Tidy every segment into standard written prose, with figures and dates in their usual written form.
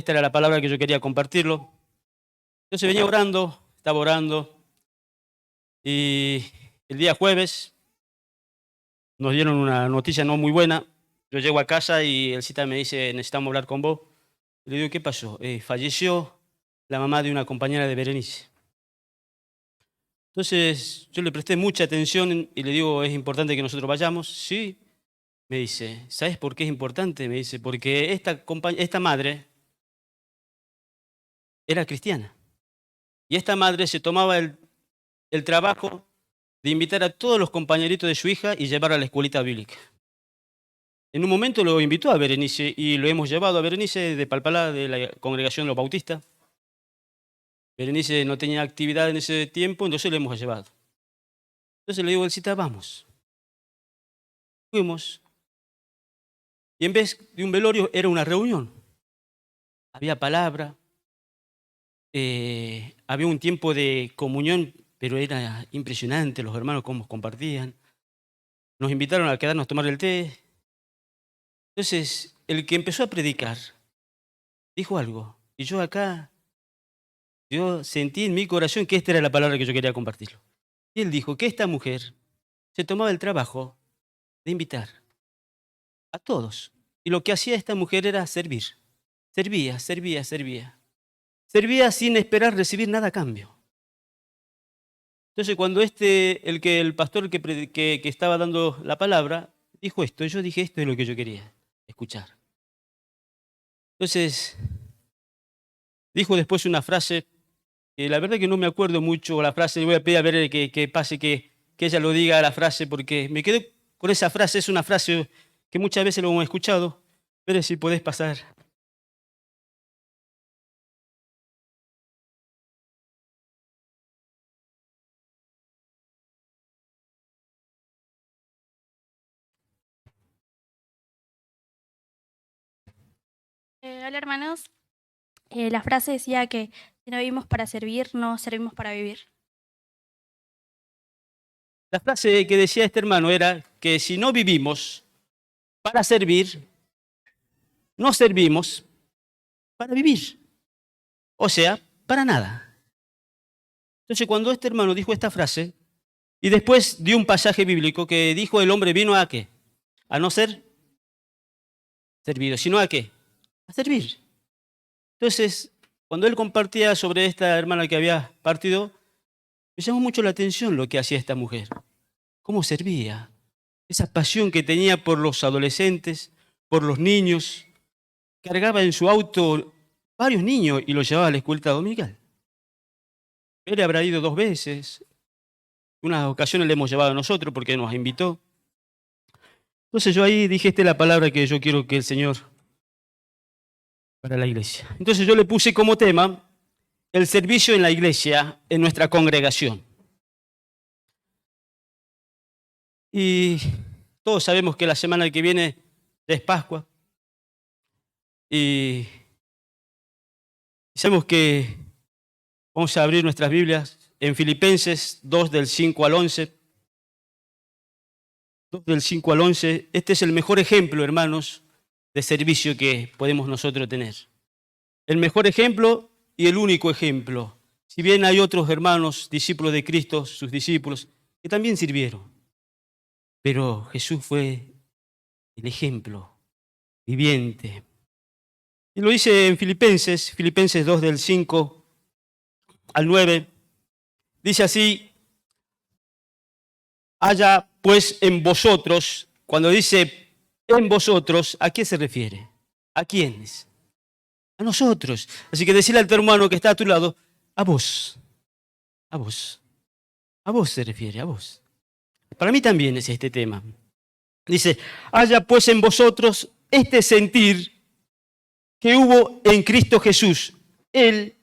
Esta era la palabra que yo quería compartirlo. Entonces venía orando, estaba orando, y el día jueves nos dieron una noticia no muy buena. Yo llego a casa y el cita me dice, necesitamos hablar con vos. Y le digo, ¿qué pasó? Falleció la mamá de una compañera de Berenice. Entonces yo le presté mucha atención y le digo, ¿es importante que nosotros vayamos? Sí. Me dice, ¿sabes por qué es importante? Me dice, porque esta madre era cristiana. Y esta madre se tomaba el trabajo de invitar a todos los compañeritos de su hija y llevar a la escuelita bíblica. En un momento lo invitó a Berenice y lo hemos llevado a Berenice de Palpalá, de la congregación de los bautistas. Berenice no tenía actividad en ese tiempo, entonces lo hemos llevado. Entonces le digo, Elcita, vamos. Fuimos. Y en vez de un velorio era una reunión. Había palabra, había un tiempo de comunión, pero era impresionante los hermanos cómo compartían. Nos invitaron a quedarnos a tomar el té. Entonces, el que empezó a predicar dijo algo. Y yo sentí en mi corazón que esta era la palabra que yo quería compartir. Y él dijo que esta mujer se tomaba el trabajo de invitar a todos. Y lo que hacía esta mujer era servir. Servía, servía, servía. Servía sin esperar recibir nada a cambio. Entonces, cuando el pastor que estaba dando la palabra, dijo esto, yo dije, esto es lo que yo quería escuchar. Entonces, dijo después una frase, que la verdad que no me acuerdo mucho la frase, le voy a pedir a ver que pase, que ella lo diga la frase, porque me quedé con esa frase, es una frase que muchas veces lo hemos escuchado, pero si podés pasar. Hola hermanos. La frase decía que si no vivimos para servir, no servimos para vivir. La frase que decía este hermano era que si no vivimos para servir, no servimos para vivir. O sea, para nada. Entonces, cuando este hermano dijo esta frase, y después dio un pasaje bíblico que dijo el hombre vino a ¿qué? A no ser servido, sino a ¿qué? A servir. Entonces, cuando él compartía sobre esta hermana que había partido, me llamó mucho la atención lo que hacía esta mujer. Cómo servía. Esa pasión que tenía por los adolescentes, por los niños. Cargaba en su auto varios niños y los llevaba a la escuelita dominical. Él habrá ido 2 veces. Unas ocasiones le hemos llevado a nosotros porque nos invitó. Entonces yo ahí dije, esta es la palabra que yo quiero que el Señor para la iglesia. Entonces yo le puse como tema el servicio en la iglesia, en nuestra congregación. Y todos sabemos que la semana que viene es Pascua. Y sabemos que vamos a abrir nuestras Biblias en Filipenses 2 del 5 al 11. 2 del 5 al 11. Este es el mejor ejemplo, hermanos, de servicio que podemos nosotros tener. El mejor ejemplo y el único ejemplo. Si bien hay otros hermanos, discípulos de Cristo, sus discípulos, que también sirvieron. Pero Jesús fue el ejemplo viviente. Y lo dice en Filipenses 2 del 5 al 9. Dice así, haya pues en vosotros, cuando dice en vosotros, ¿a qué se refiere? ¿A quiénes? A nosotros. Así que decirle al tu hermano que está a tu lado, a vos, a vos, a vos se refiere, a vos. Para mí también es este tema. Dice, haya pues en vosotros este sentir que hubo en Cristo Jesús. Él,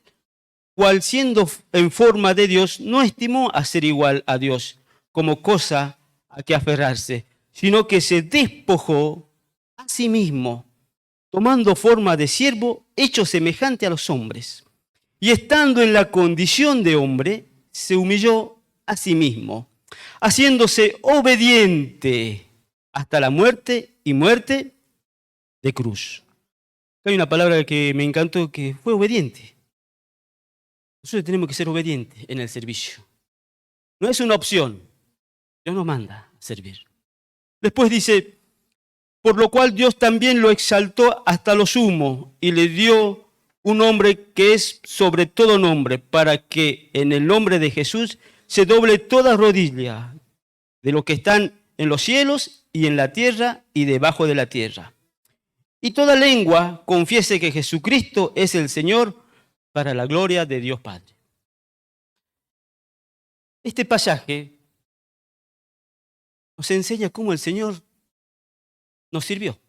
cual siendo en forma de Dios, no estimó a ser igual a Dios como cosa a que aferrarse, sino que se despojó a sí mismo, tomando forma de siervo, hecho semejante a los hombres. Y estando en la condición de hombre, se humilló a sí mismo, haciéndose obediente hasta la muerte y muerte de cruz. Hay una palabra que me encantó, que fue obediente. Nosotros tenemos que ser obedientes en el servicio. No es una opción. Dios nos manda a servir. Después dice, por lo cual Dios también lo exaltó hasta lo sumo y le dio un nombre que es sobre todo nombre, para que en el nombre de Jesús se doble toda rodilla de los que están en los cielos y en la tierra y debajo de la tierra. Y toda lengua confiese que Jesucristo es el Señor, para la gloria de Dios Padre. Este pasaje nos enseña cómo el Señor nos sirvió.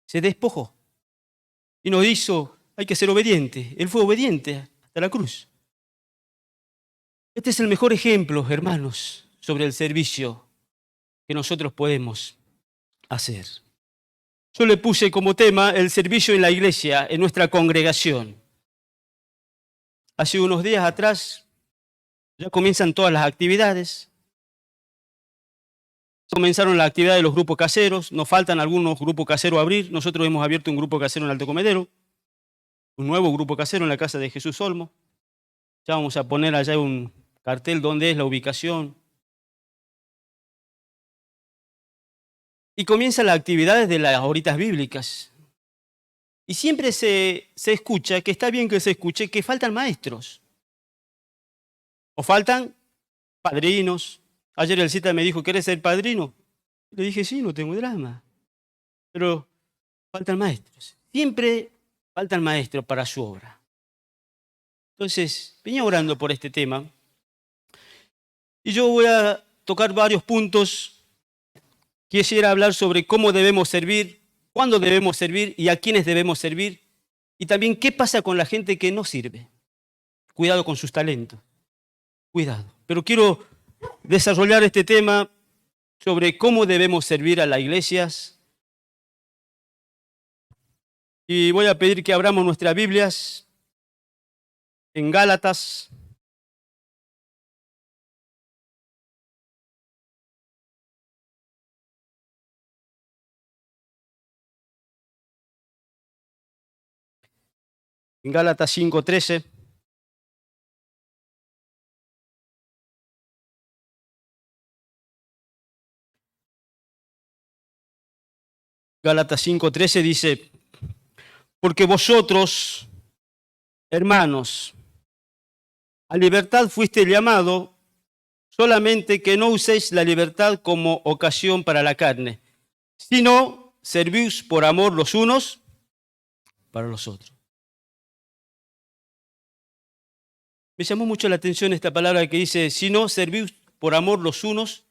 Se despojó y nos hizo, hay que ser obediente. Él fue obediente hasta la cruz. Este es el mejor ejemplo, hermanos, sobre el servicio que nosotros podemos hacer. Yo le puse como tema el servicio en la iglesia, en nuestra congregación. Hace unos días atrás ya comienzan todas las actividades. Comenzaron la actividad de los grupos caseros, nos faltan algunos grupos caseros a abrir. Nosotros hemos abierto un grupo casero en Alto Comedero, un nuevo grupo casero en la casa de Jesús Olmo. Ya vamos a poner allá un cartel donde es la ubicación. Y comienzan las actividades de las horitas bíblicas. Y siempre se escucha, que está bien que se escuche, que faltan maestros. O faltan padrinos. Ayer el cita me dijo, ¿querés ser padrino? Le dije, sí, no tengo drama. Pero faltan maestros. Siempre faltan maestros para su obra. Entonces, venía orando por este tema. Y yo voy a tocar varios puntos. Quisiera hablar sobre cómo debemos servir, cuándo debemos servir y a quiénes debemos servir. Y también qué pasa con la gente que no sirve. Cuidado con sus talentos. Cuidado. Pero quiero desarrollar este tema sobre cómo debemos servir a las iglesias. Y voy a pedir que abramos nuestras Biblias en Gálatas. En Gálatas 5:13. Gálatas 5:13 dice, porque vosotros, hermanos, a libertad fuiste llamado, solamente que no uséis la libertad como ocasión para la carne, sino servís por amor los unos para los otros. Me llamó mucho la atención esta palabra que dice, sino servís por amor los unos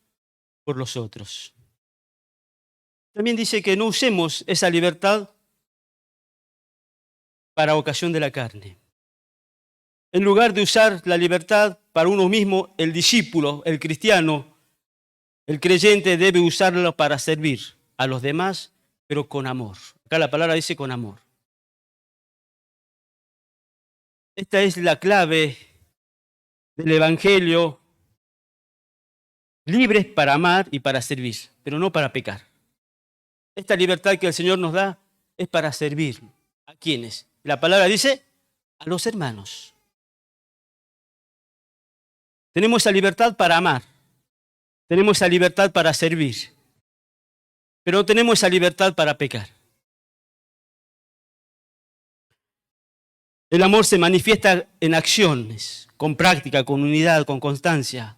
por los otros. También dice que no usemos esa libertad para ocasión de la carne. En lugar de usar la libertad para uno mismo, el discípulo, el cristiano, el creyente debe usarlo para servir a los demás, pero con amor. Acá la palabra dice con amor. Esta es la clave del Evangelio, libres para amar y para servir, pero no para pecar. Esta libertad que el Señor nos da es para servir. ¿A quiénes? La palabra dice a los hermanos. Tenemos esa libertad para amar, tenemos esa libertad para servir, pero no tenemos esa libertad para pecar. El amor se manifiesta en acciones, con práctica, con unidad, con constancia.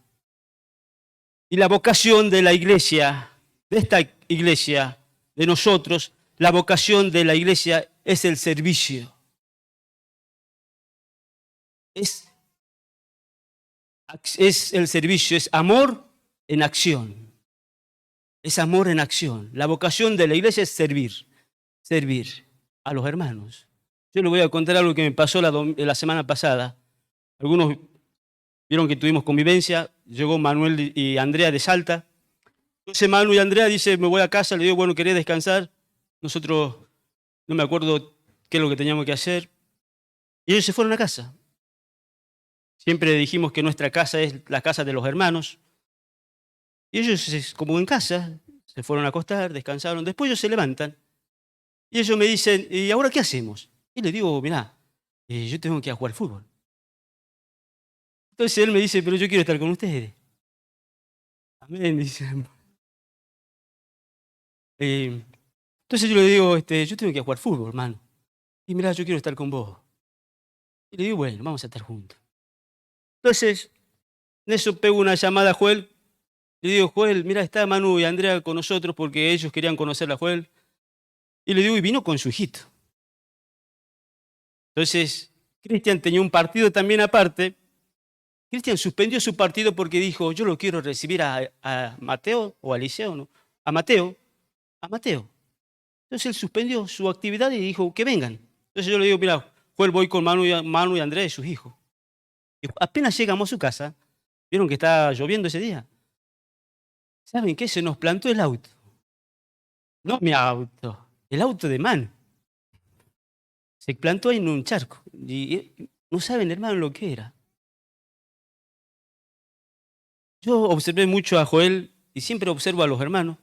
Y la vocación de la iglesia, de esta iglesia, de nosotros, la vocación de la iglesia es el servicio. Es el servicio, es amor en acción. Es amor en acción. La vocación de la iglesia es servir a los hermanos. Yo les voy a contar algo que me pasó la semana pasada. Algunos vieron que tuvimos convivencia, llegó Manuel y Andrea de Salta. Entonces Manu y Andrea dicen, me voy a casa, le digo, bueno, ¿querés descansar? Nosotros, no me acuerdo qué es lo que teníamos que hacer. Y ellos se fueron a casa. Siempre dijimos que nuestra casa es la casa de los hermanos. Y ellos, como en casa, se fueron a acostar, descansaron. Después ellos se levantan Y ellos me dicen, ¿y ahora qué hacemos? Y le digo, mirá, yo tengo que ir a jugar fútbol. Entonces él me dice, pero yo quiero estar con ustedes. Amén, dice. Entonces yo le digo, yo tengo que ir a jugar fútbol, hermano. Y mirá, yo quiero estar con vos. Y le digo, bueno, vamos a estar juntos. Entonces, en eso pego una llamada a Joel. Le digo, Joel, mira, está Manu y Andrea con nosotros porque ellos querían conocer a Joel. Y le digo, y vino con su hijito. Entonces, Cristian tenía un partido también aparte. Cristian suspendió su partido porque dijo, yo lo quiero recibir a Mateo o a Eliseo, ¿no? A Mateo. Entonces él suspendió su actividad y dijo, que vengan. Entonces yo le digo, mira, Joel, voy con Manu y Andrea y sus hijos. Y apenas llegamos a su casa, vieron que estaba lloviendo ese día. ¿Saben qué? Se nos plantó el auto. No mi auto, el auto de Manu. Se plantó ahí en un charco. Y no saben, hermano, lo que era. Yo observé mucho a Joel y siempre observo a los hermanos.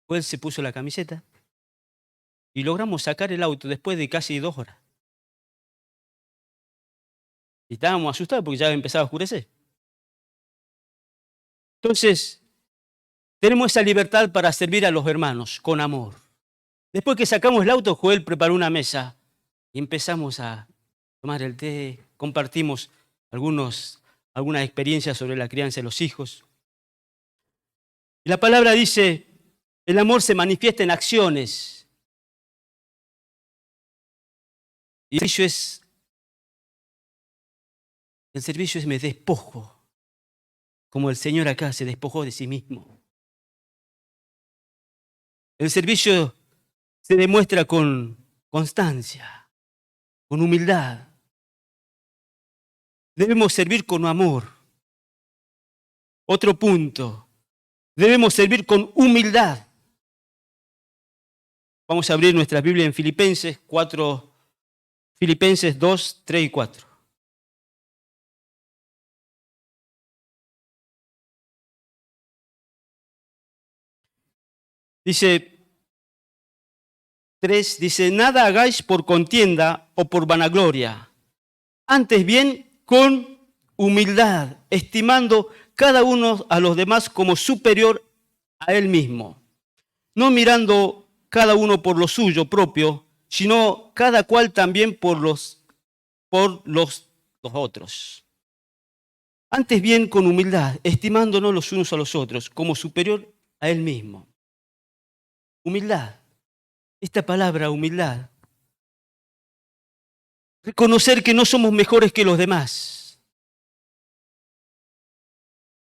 Joel se puso la camiseta y logramos sacar el auto después de casi 2 horas. Y estábamos asustados porque ya empezaba a oscurecer. Entonces, tenemos esa libertad para servir a los hermanos con amor. Después que sacamos el auto, Joel preparó una mesa y empezamos a tomar el té, compartimos algunas experiencias sobre la crianza de los hijos. Y la palabra dice, el amor se manifiesta en acciones. Y el servicio es me despojo, como el Señor acá se despojó de sí mismo. El servicio se demuestra con constancia, con humildad. Debemos servir con amor. Otro punto, debemos servir con humildad. Vamos a abrir nuestra Biblia en Filipenses 2, 3 y 4. Dice 3, dice, nada hagáis por contienda o por vanagloria, antes bien con humildad, estimando cada uno a los demás como superior a él mismo, no mirando cada uno por lo suyo propio, sino cada cual también por los otros. Antes bien con humildad, estimándonos los unos a los otros como superior a él mismo. Humildad. Esta palabra, humildad. Reconocer que no somos mejores que los demás.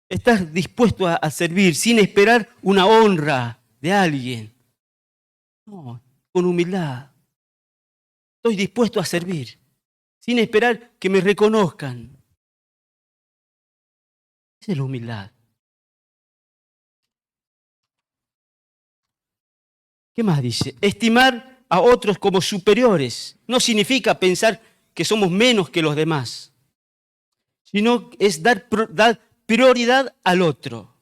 Estás dispuesto a servir sin esperar una honra de alguien. No, con humildad. Estoy dispuesto a servir sin esperar que me reconozcan. Esa es la humildad. ¿Qué más dice? Estimar a otros como superiores no significa pensar que somos menos que los demás, sino es dar prioridad al otro.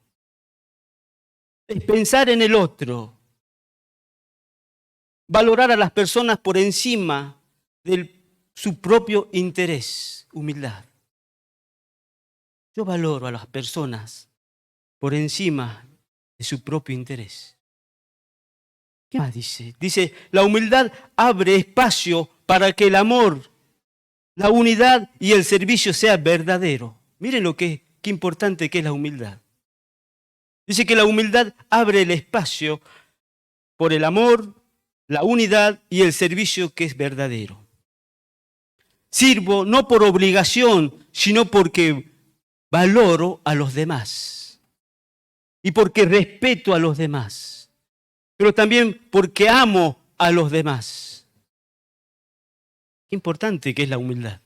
Es pensar en el otro. Valorar a las personas por encima de su propio interés. Humildad. Yo valoro a las personas por encima de su propio interés. ¿Qué más dice? Dice, la humildad abre espacio para que el amor, la unidad y el servicio sea verdadero. Miren qué importante que es la humildad. Dice que la humildad abre el espacio por el amor, la unidad y el servicio que es verdadero. Sirvo no por obligación, sino porque valoro a los demás y porque respeto a los demás, pero también porque amo a los demás. Qué importante que es la humildad.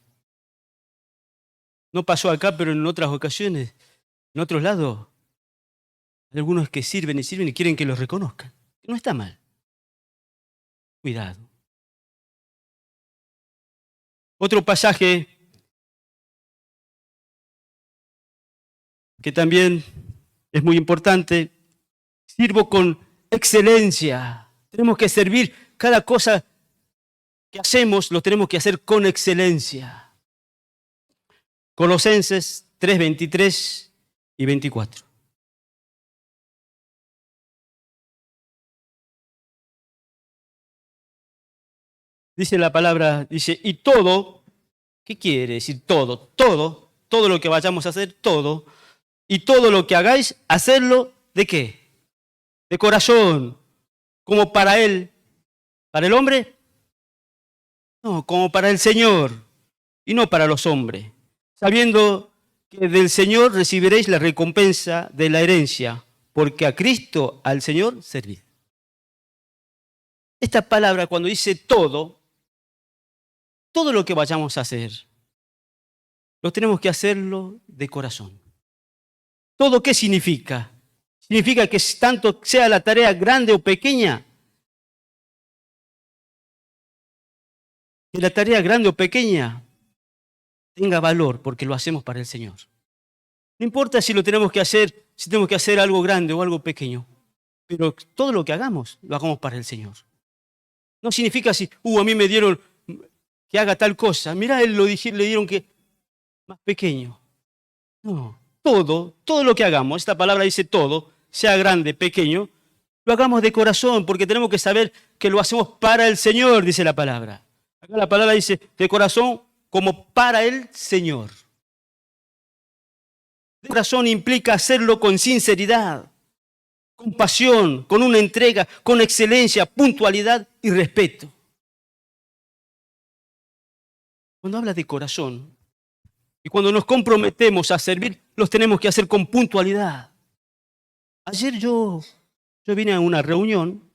No pasó acá, pero en otras ocasiones, en otros lados, hay algunos que sirven y quieren que los reconozcan. No está mal. Cuidado. Otro pasaje que también es muy importante. Sirvo con excelencia. Tenemos que servir cada cosa que hacemos, lo tenemos que hacer con excelencia. Colosenses 3, 23 y 24. Dice la palabra, dice, y todo, ¿qué quiere decir todo? Todo lo que vayamos a hacer, todo, y todo lo que hagáis, hacerlo, ¿de qué? De corazón, como para Él. ¿Para el hombre? No, como para el Señor, y no para los hombres, sabiendo que del Señor recibiréis la recompensa de la herencia, porque a Cristo, al Señor, servid. Esta palabra, cuando dice todo lo que vayamos a hacer, lo tenemos que hacerlo de corazón. ¿Todo qué significa? Significa que tanto sea la tarea grande o pequeña, que la tarea grande o pequeña tenga valor porque lo hacemos para el Señor. No importa si lo tenemos que hacer, si tenemos que hacer algo grande o algo pequeño, pero todo lo que hagamos, lo hagamos para el Señor. No significa si, a mí me dieron que haga tal cosa. Mirá, le dieron que más pequeño. No, todo lo que hagamos, esta palabra dice todo, sea grande, pequeño, lo hagamos de corazón, porque tenemos que saber que lo hacemos para el Señor, dice la palabra. Acá la palabra dice de corazón como para el Señor. De corazón implica hacerlo con sinceridad, con pasión, con una entrega, con excelencia, puntualidad y respeto. Cuando habla de corazón y cuando nos comprometemos a servir, los tenemos que hacer con puntualidad. Ayer yo vine a una reunión,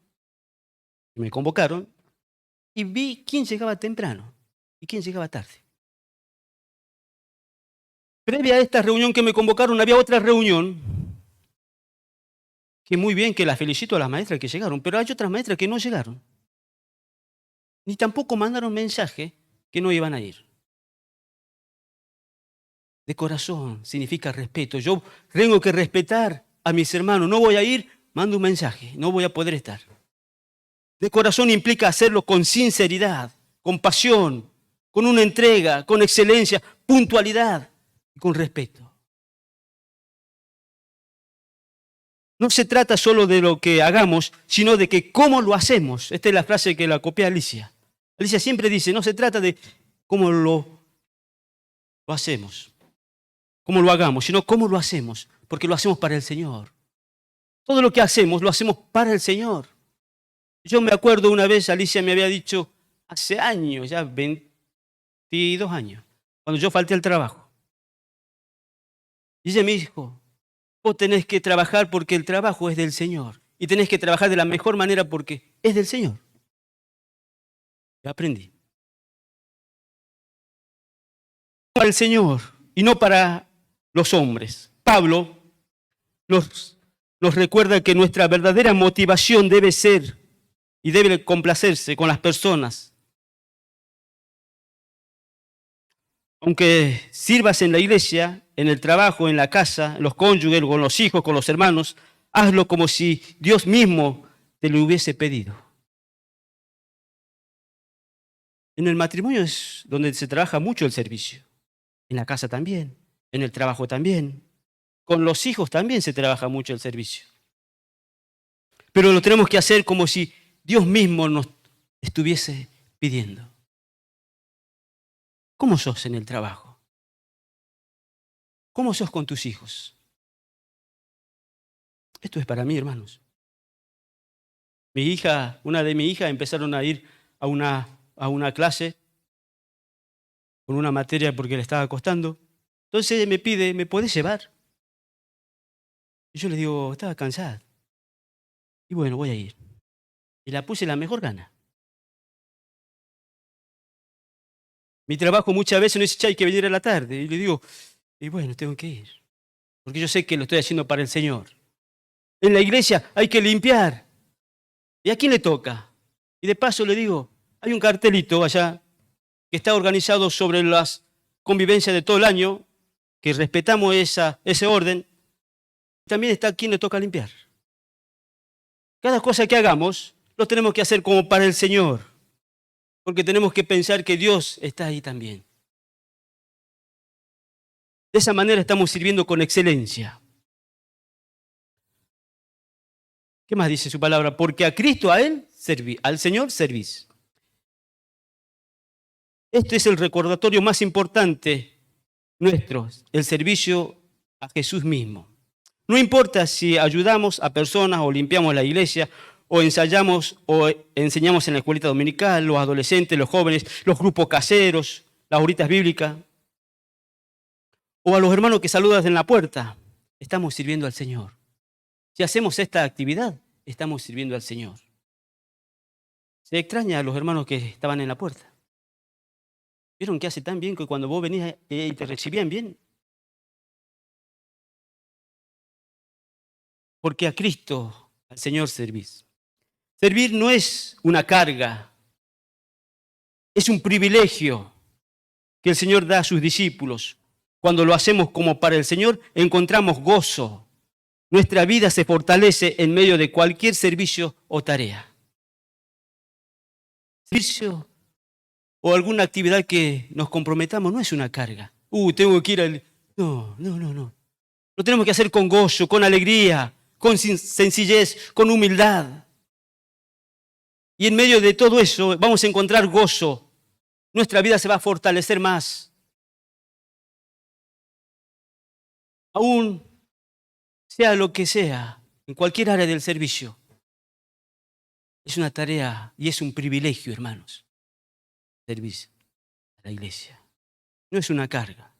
me convocaron, y vi quién llegaba temprano y quién llegaba tarde. Previa a esta reunión que me convocaron, había otra reunión, que muy bien, que las felicito a las maestras que llegaron, pero hay otras maestras que no llegaron. Ni tampoco mandaron mensaje que no iban a ir. De corazón significa respeto. Yo tengo que respetar a mis hermanos. No voy a ir, mando un mensaje, no voy a poder estar. De corazón implica hacerlo con sinceridad, con pasión, con una entrega, con excelencia, puntualidad y con respeto. No se trata solo de lo que hagamos, sino de que cómo lo hacemos. Esta es la frase que la copié a Alicia. Alicia siempre dice, no se trata de cómo lo hacemos, cómo lo hagamos, sino cómo lo hacemos, porque lo hacemos para el Señor. Todo lo que hacemos, lo hacemos para el Señor. Yo me acuerdo una vez, Alicia me había dicho, hace años, ya 22 años, cuando yo falté al trabajo. Y ella me dijo, vos tenés que trabajar porque el trabajo es del Señor. Y tenés que trabajar de la mejor manera porque es del Señor. Y aprendí. Para el Señor y no para los hombres. Pablo nos recuerda que nuestra verdadera motivación debe ser y debe complacerse con las personas. Aunque sirvas en la iglesia, en el trabajo, en la casa, en los cónyuges, con los hijos, con los hermanos, hazlo como si Dios mismo te lo hubiese pedido. En el matrimonio es donde se trabaja mucho el servicio. En la casa también, en el trabajo también. Con los hijos también se trabaja mucho el servicio. Pero lo tenemos que hacer como si Dios mismo nos estuviese pidiendo. ¿Cómo sos en el trabajo? ¿Cómo sos con tus hijos? Esto es para mí, hermanos. Una de mis hijas empezaron a ir a una clase con una materia porque le estaba costando. Entonces ella me pide, ¿me podés llevar? Y yo le digo, estaba cansada. Y bueno, voy a ir. Y la puse la mejor gana. Mi trabajo muchas veces no es, hay que venir a la tarde. Y le digo, y bueno, tengo que ir. Porque yo sé que lo estoy haciendo para el Señor. En la iglesia hay que limpiar. ¿Y a quién le toca? Y de paso le digo, hay un cartelito allá que está organizado sobre las convivencias de todo el año, que respetamos ese orden. También está a quién le toca limpiar. Cada cosa que hagamos, lo tenemos que hacer como para el Señor, porque tenemos que pensar que Dios está ahí también. De esa manera estamos sirviendo con excelencia. ¿Qué más dice su palabra? Porque a Cristo, a Él, serví, al Señor servís. Este es el recordatorio más importante nuestro, el servicio a Jesús mismo. No importa si ayudamos a personas o limpiamos la iglesia o ensayamos o enseñamos en la escuelita dominical, los adolescentes, los jóvenes, los grupos caseros, las horitas bíblicas, o a los hermanos que saludas en la puerta. Estamos sirviendo al Señor. Si hacemos esta actividad, estamos sirviendo al Señor. Se extraña a los hermanos que estaban en la puerta. ¿Vieron que hace tan bien que cuando vos venís y te recibían bien? Porque a Cristo, al Señor servís. Servir no es una carga, es un privilegio que el Señor da a sus discípulos. Cuando lo hacemos como para el Señor, encontramos gozo. Nuestra vida se fortalece en medio de cualquier servicio o tarea. Servicio o alguna actividad que nos comprometamos no es una carga. Tengo que ir al... No. Lo tenemos que hacer con gozo, con alegría, con sencillez, con humildad. Y en medio de todo eso vamos a encontrar gozo. Nuestra vida se va a fortalecer más. Aún sea lo que sea, en cualquier área del servicio. Es una tarea y es un privilegio, hermanos. Servir a la iglesia. No es una carga.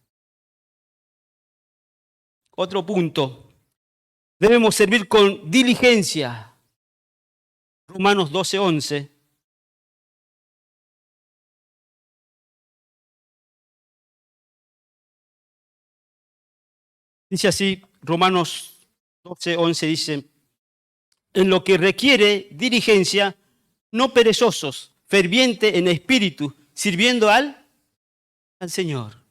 Otro punto. Debemos servir con diligencia. Romanos 12:11. Dice así, Romanos 12:11 dice, en lo que requiere diligencia, no perezosos, ferviente en espíritu, sirviendo al Señor.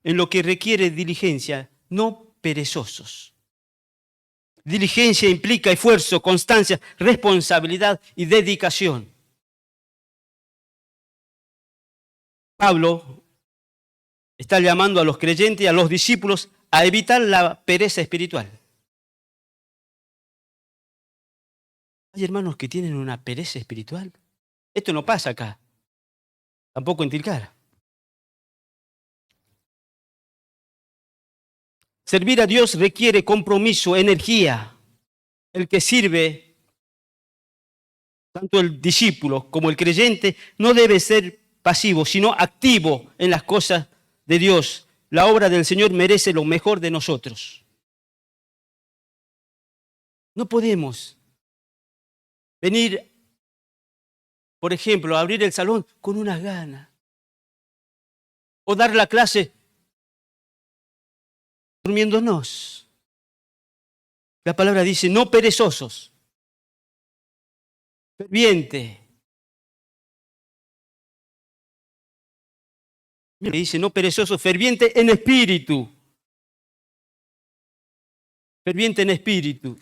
En lo que requiere diligencia, no perezosos. Diligencia implica esfuerzo, constancia, responsabilidad y dedicación. Pablo está llamando a los creyentes y a los discípulos a evitar la pereza espiritual. Hay hermanos que tienen una pereza espiritual. Esto no pasa acá, tampoco en Tilcara. Servir a Dios requiere compromiso, energía. El que sirve, tanto el discípulo como el creyente, no debe ser pasivo, sino activo en las cosas de Dios. La obra del Señor merece lo mejor de nosotros. No podemos venir, por ejemplo, a abrir el salón con unas ganas. O dar la clase durmiéndonos. La palabra dice, no perezosos, ferviente. Mira, dice, no perezosos, ferviente en espíritu. Ferviente en espíritu.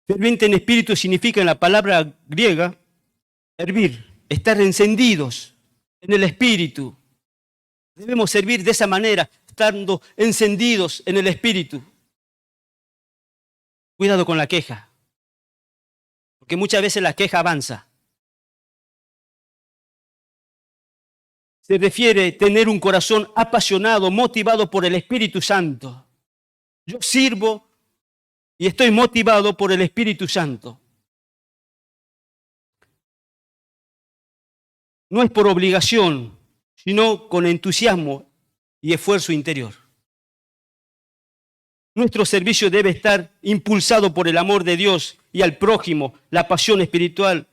Ferviente en espíritu significa en la palabra griega, hervir, estar encendidos en el espíritu. Debemos servir de esa manera, estando encendidos en el espíritu. Cuidado con la queja, porque muchas veces la queja avanza. Se refiere a tener un corazón apasionado, motivado por el Espíritu Santo. Yo sirvo y estoy motivado por el Espíritu Santo. No es por obligación, sino con entusiasmo y esfuerzo interior. Nuestro servicio debe estar impulsado por el amor de Dios y al prójimo, la pasión espiritual.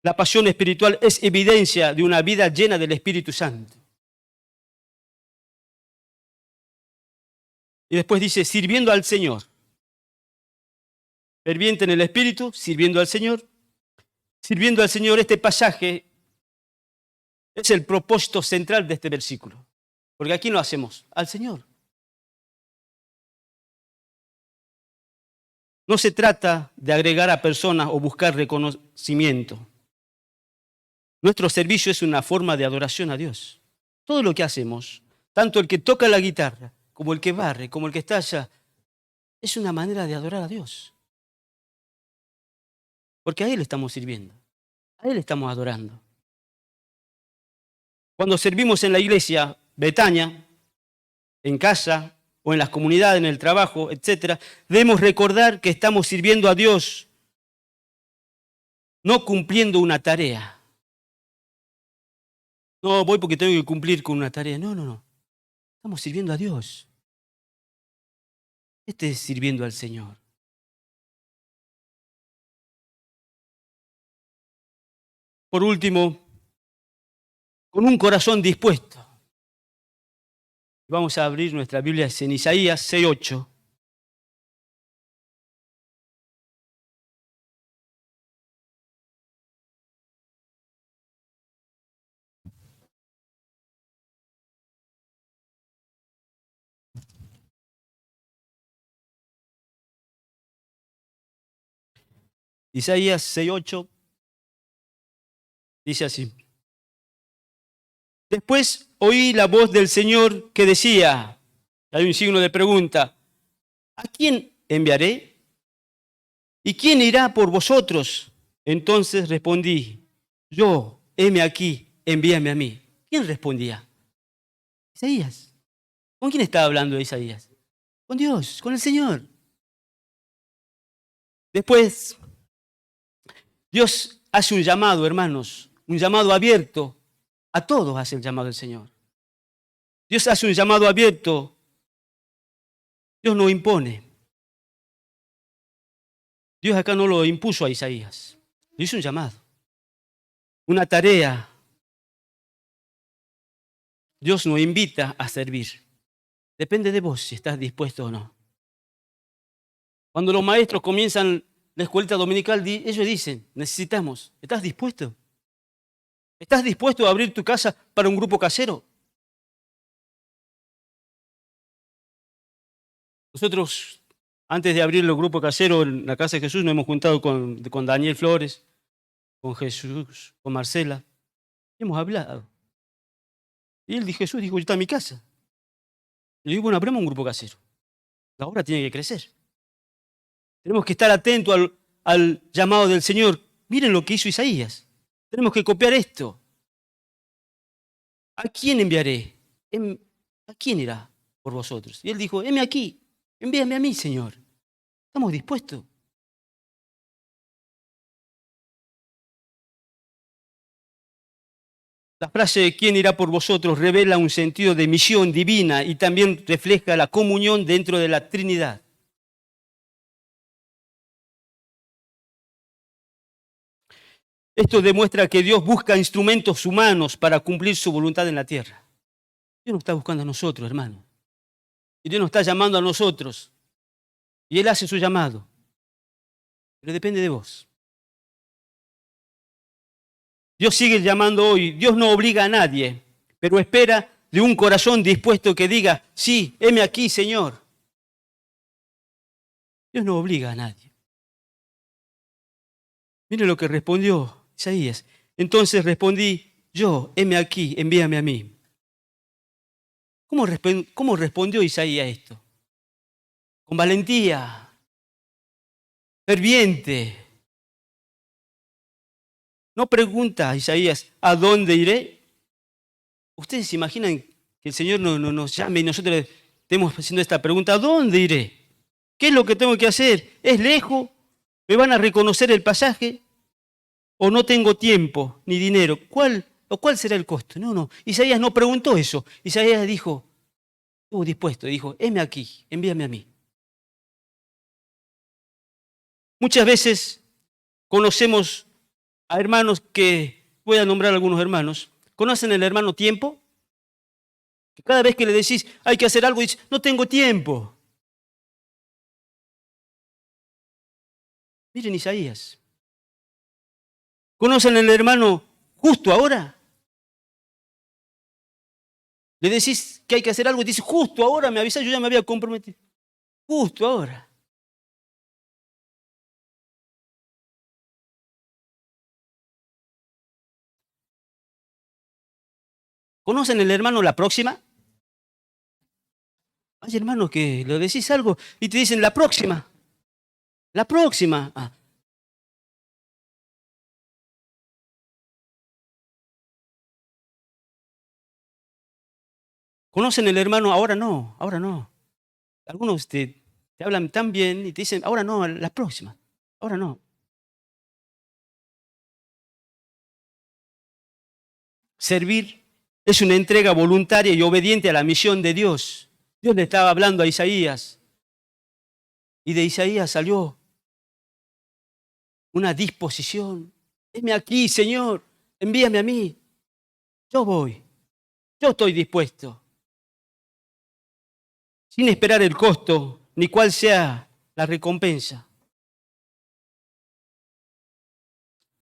La pasión espiritual es evidencia de una vida llena del Espíritu Santo. Y después dice, sirviendo al Señor. Ferviente en el Espíritu, sirviendo al Señor. Sirviendo al Señor, este pasaje es el propósito central de este versículo. Porque aquí lo hacemos al Señor. No se trata de agregar a personas o buscar reconocimiento. Nuestro servicio es una forma de adoración a Dios. Todo lo que hacemos, tanto el que toca la guitarra, como el que barre, como el que está allá, es una manera de adorar a Dios. Porque a Él estamos sirviendo, a Él estamos adorando. Cuando servimos en la iglesia, Betania, en casa o en las comunidades, en el trabajo, etc., debemos recordar que estamos sirviendo a Dios, no cumpliendo una tarea. No, voy porque tengo que cumplir con una tarea. No, no, no. Estamos sirviendo a Dios. Este es sirviendo al Señor. Por último, con un corazón dispuesto. Vamos a abrir nuestra Biblia en Isaías 6:8. Isaías 6:8 dice así. Después oí la voz del Señor que decía, hay un signo de pregunta, ¿a quién enviaré? ¿Y quién irá por vosotros? Entonces respondí, yo, heme aquí, envíame a mí. ¿Quién respondía? Isaías. ¿Con quién estaba hablando Isaías? Con Dios, con el Señor. Después, Dios hace un llamado, hermanos, un llamado abierto. A todos hace el llamado del Señor. Dios hace un llamado abierto. Dios no impone. Dios acá no lo impuso a Isaías. Le hizo un llamado. Una tarea. Dios nos invita a servir. Depende de vos si estás dispuesto o no. Cuando los maestros comienzan la escuelita dominical, ellos dicen, necesitamos, ¿estás dispuesto? ¿Estás dispuesto a abrir tu casa para un grupo casero? Nosotros, antes de abrir el grupo casero en la casa de Jesús, nos hemos juntado con Daniel Flores, con Jesús, con Marcela. Hemos hablado. Y Jesús dijo, yo está en mi casa. Y le digo, bueno, abramos un grupo casero. La obra tiene que crecer. Tenemos que estar atentos al llamado del Señor. Miren lo que hizo Isaías. Tenemos que copiar esto. ¿A quién enviaré? ¿A quién irá por vosotros? Y él dijo, heme aquí, envíame a mí, Señor. ¿Estamos dispuestos? La frase ¿quién irá por vosotros? Revela un sentido de misión divina y también refleja la comunión dentro de la Trinidad. Esto demuestra que Dios busca instrumentos humanos para cumplir su voluntad en la tierra. Dios nos está buscando a nosotros, hermano. Y Dios nos está llamando a nosotros. Y Él hace su llamado. Pero depende de vos. Dios sigue llamando hoy. Dios no obliga a nadie, pero espera de un corazón dispuesto que diga, sí, heme aquí, Señor. Dios no obliga a nadie. Mire lo que respondió Isaías. Entonces respondí, yo, heme aquí, envíame a mí. ¿Cómo respondió Isaías esto? Con valentía, ferviente. No pregunta Isaías, ¿a dónde iré? ¿Ustedes se imaginan que el Señor nos llame y nosotros estemos haciendo esta pregunta? ¿A dónde iré? ¿Qué es lo que tengo que hacer? ¿Es lejos? ¿Me van a reconocer el pasaje? ¿O no tengo tiempo ni dinero? ¿Cuál será el costo? No. Isaías no preguntó eso. Isaías dijo, estuvo dispuesto, dijo, heme aquí, envíame a mí. Muchas veces conocemos a hermanos que, voy a nombrar algunos hermanos, ¿conocen el hermano tiempo? Que cada vez que le decís, hay que hacer algo, dice, no tengo tiempo. Miren Isaías. ¿Conocen el hermano justo ahora? Le decís que hay que hacer algo y dice, justo ahora me avisás, yo ya me había comprometido. Justo ahora. ¿Conocen el hermano la próxima? Hay hermanos que le decís algo y te dicen la próxima. La próxima. Ah. ¿Conocen el hermano? Ahora no, ahora no. Algunos te hablan tan bien y te dicen, ahora no, la próxima. Ahora no. Servir es una entrega voluntaria y obediente a la misión de Dios. Dios le estaba hablando a Isaías y de Isaías salió una disposición. Heme aquí, Señor, envíame a mí. Yo voy, yo estoy dispuesto. Sin esperar el costo ni cuál sea la recompensa.